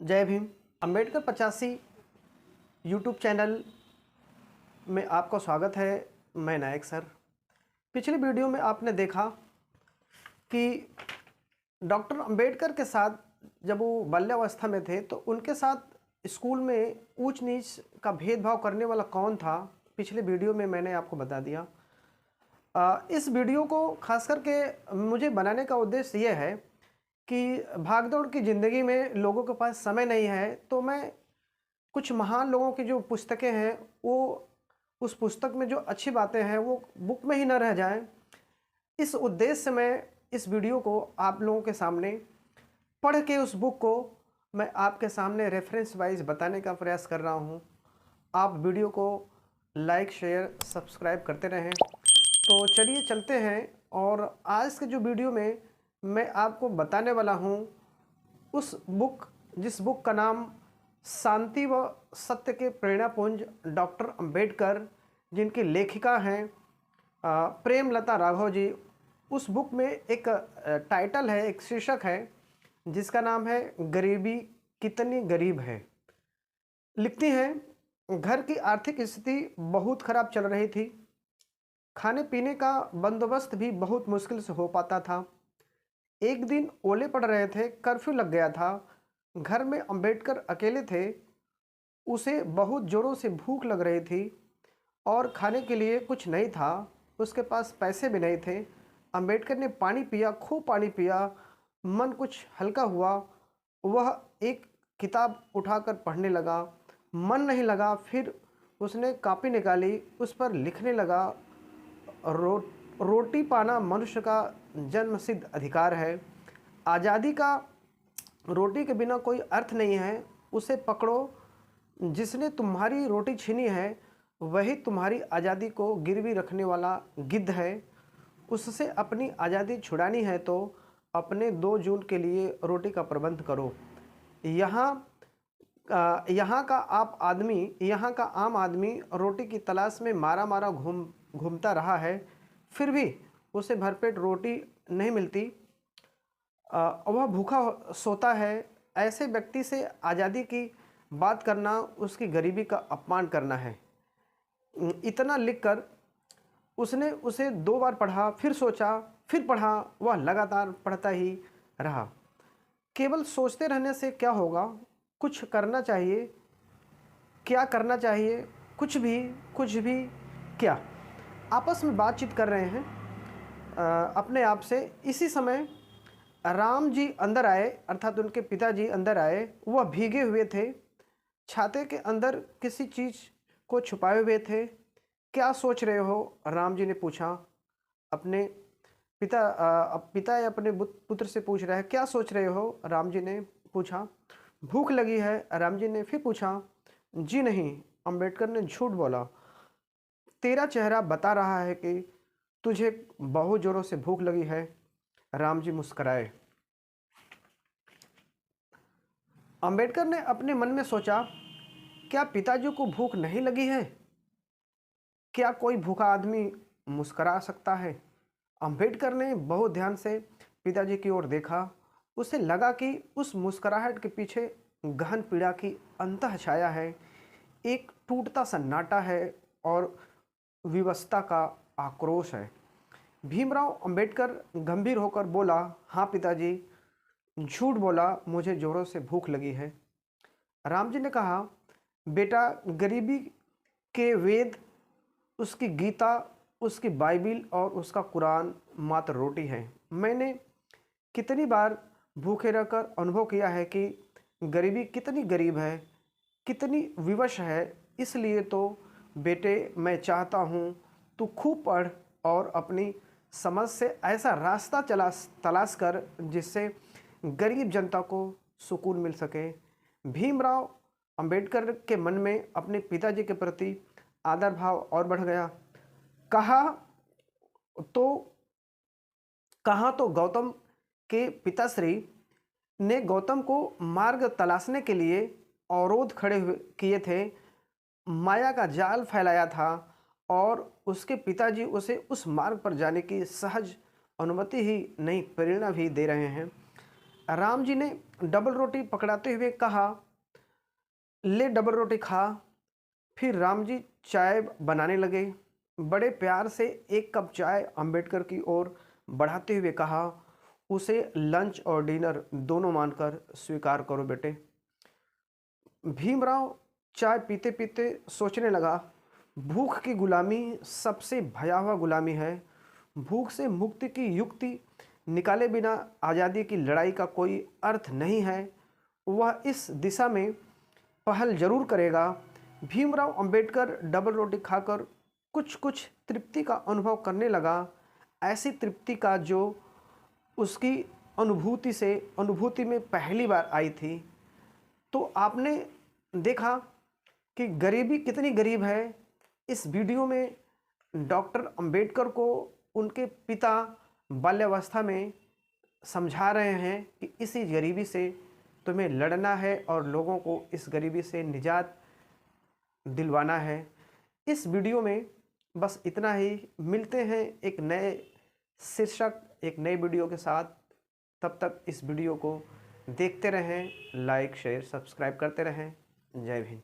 जय Bhim. Ambedkar 85 YouTube channel में आपका स्वागत है। मैं नायक सर। पिछली वीडियो में आपने देखा कि डॉक्टर अंबेडकर के साथ जब वो बाल्यावस्था में थे तो उनके साथ स्कूल में ऊंच नीच का भेदभाव करने वाला कौन था। पिछले वीडियो में मैंने आपको बता दिया। इस वीडियो को खास करके मुझे बनाने का उद्देश्य ये है कि भागदौड़ की ज़िंदगी में लोगों के पास समय नहीं है, तो मैं कुछ महान लोगों की जो पुस्तकें हैं वो उस पुस्तक में जो अच्छी बातें हैं वो बुक में ही न रह जाएं। इस उद्देश्य से मैं इस वीडियो को आप लोगों के सामने पढ़ के उस बुक को मैं आपके सामने रेफरेंस वाइज बताने का प्रयास कर रहा हूँ। आप वीडियो को लाइक शेयर सब्सक्राइब करते रहें। तो चलिए चलते हैं, और आज के जो वीडियो में मैं आपको बताने वाला हूँ उस बुक जिस बुक का नाम शांति व सत्य के प्रेरणापुंज डॉक्टर अंबेडकर, जिनकी लेखिका हैं प्रेमलता राघव जी। उस बुक में एक टाइटल है, एक शीर्षक है जिसका नाम है गरीबी कितनी गरीब है। लिखती हैं, घर की आर्थिक स्थिति बहुत खराब चल रही थी, खाने पीने का बंदोबस्त भी बहुत मुश्किल से हो पाता था। एक दिन ओले पड़ रहे थे, कर्फ्यू लग गया था। घर में अंबेडकर अकेले थे। उसे बहुत ज़ोरों से भूख लग रही थी और खाने के लिए कुछ नहीं था। उसके पास पैसे भी नहीं थे। अंबेडकर ने पानी पिया, खूब पानी पिया। मन कुछ हल्का हुआ। वह एक किताब उठाकर पढ़ने लगा। मन नहीं लगा, फिर उसने कॉपी निकाली, उस पर लिखने लगा, रोटी पाना मनुष्य का जन्मसिद्ध अधिकार है। आज़ादी का रोटी के बिना कोई अर्थ नहीं है। उसे पकड़ो। जिसने तुम्हारी रोटी छीनी है वही तुम्हारी आज़ादी को गिरवी रखने वाला गिद्ध है। उससे अपनी आज़ादी छुड़ानी है तो अपने 2 जून के लिए रोटी का प्रबंध करो। यहाँ का आम आदमी रोटी की तलाश में मारा मारा घूमता रहा है, फिर भी उसे भरपेट रोटी नहीं मिलती। वह भूखा सोता है। ऐसे व्यक्ति से आज़ादी की बात करना उसकी गरीबी का अपमान करना है। इतना लिखकर उसने उसे 2 बार पढ़ा, फिर सोचा, फिर पढ़ा। वह लगातार पढ़ता ही रहा। केवल सोचते रहने से क्या होगा, कुछ करना चाहिए। क्या करना चाहिए? कुछ भी क्या? आपस में बातचीत कर रहे हैं अपने आप से। इसी समय राम जी अंदर आए, अर्थात उनके पिताजी अंदर आए। वह भीगे हुए थे, छाते के अंदर किसी चीज़ को छुपाए हुए थे। क्या सोच रहे हो? राम जी ने पूछा। अपने पिता या अपने पुत्र से पूछ रहा है, क्या सोच रहे हो? राम जी ने पूछा। भूख लगी है, राम जी ने फिर पूछा। जी नहीं, अंबेडकर ने झूठ बोला। तेरा चेहरा बता रहा है कि तुझे बहुत जोरों से भूख लगी है। राम जी मुस्कराए। अंबेडकर ने अपने मन में सोचा, क्या पिताजी को भूख नहीं लगी है? क्या कोई भूखा आदमी मुस्करा सकता है? अंबेडकर ने बहुत ध्यान से पिताजी की ओर देखा। उसे लगा कि उस मुस्कुराहट के पीछे गहन पीड़ा की अंतः छाया है। एक टूटता सन्नाटा है और विवशता का आक्रोश है। भीमराव अंबेडकर गंभीर होकर बोला, हाँ पिताजी, झूठ बोला, मुझे जोरों से भूख लगी है। राम जी ने कहा, बेटा, गरीबी के वेद, उसकी गीता, उसकी बाइबिल और उसका कुरान मात्र रोटी है। मैंने कितनी बार भूखे रहकर अनुभव किया है कि गरीबी कितनी गरीब है, कितनी विवश है। इसलिए तो बेटे, मैं चाहता हूँ तू खूब पढ़ और अपनी समझ से ऐसा रास्ता तलाश कर जिससे गरीब जनता को सुकून मिल सके। भीमराव अंबेडकर के मन में अपने पिताजी के प्रति आदर भाव और बढ़ गया। कहाँ तो गौतम के पिताश्री ने गौतम को मार्ग तलाशने के लिए अवरोध खड़े किए थे, माया का जाल फैलाया था और उसके पिताजी उसे उस मार्ग पर जाने की सहज अनुमति ही नहीं, प्रेरणा भी दे रहे हैं। राम जी ने डबल रोटी पकड़ाते हुए कहा, ले डबल रोटी खा। फिर राम जी चाय बनाने लगे। बड़े प्यार से एक कप चाय अंबेडकर की ओर बढ़ाते हुए कहा, उसे लंच और डिनर दोनों मानकर स्वीकार करो बेटे। भीमराव चाय पीते पीते सोचने लगा, भूख की गुलामी सबसे भयावह गुलामी है। भूख से मुक्ति की युक्ति निकाले बिना आज़ादी की लड़ाई का कोई अर्थ नहीं है। वह इस दिशा में पहल जरूर करेगा। भीमराव अंबेडकर डबल रोटी खाकर कुछ कुछ तृप्ति का अनुभव करने लगा, ऐसी तृप्ति का जो उसकी अनुभूति में पहली बार आई थी। तो आपने देखा कि गरीबी कितनी गरीब है। इस वीडियो में डॉक्टर अंबेडकर को उनके पिता बाल्यावस्था में समझा रहे हैं कि इसी गरीबी से तुम्हें लड़ना है और लोगों को इस गरीबी से निजात दिलवाना है। इस वीडियो में बस इतना ही। मिलते हैं एक नए शीर्षक, एक नई वीडियो के साथ। तब तक इस वीडियो को देखते रहें, लाइक शेयर सब्सक्राइब करते रहें। जय हिंद।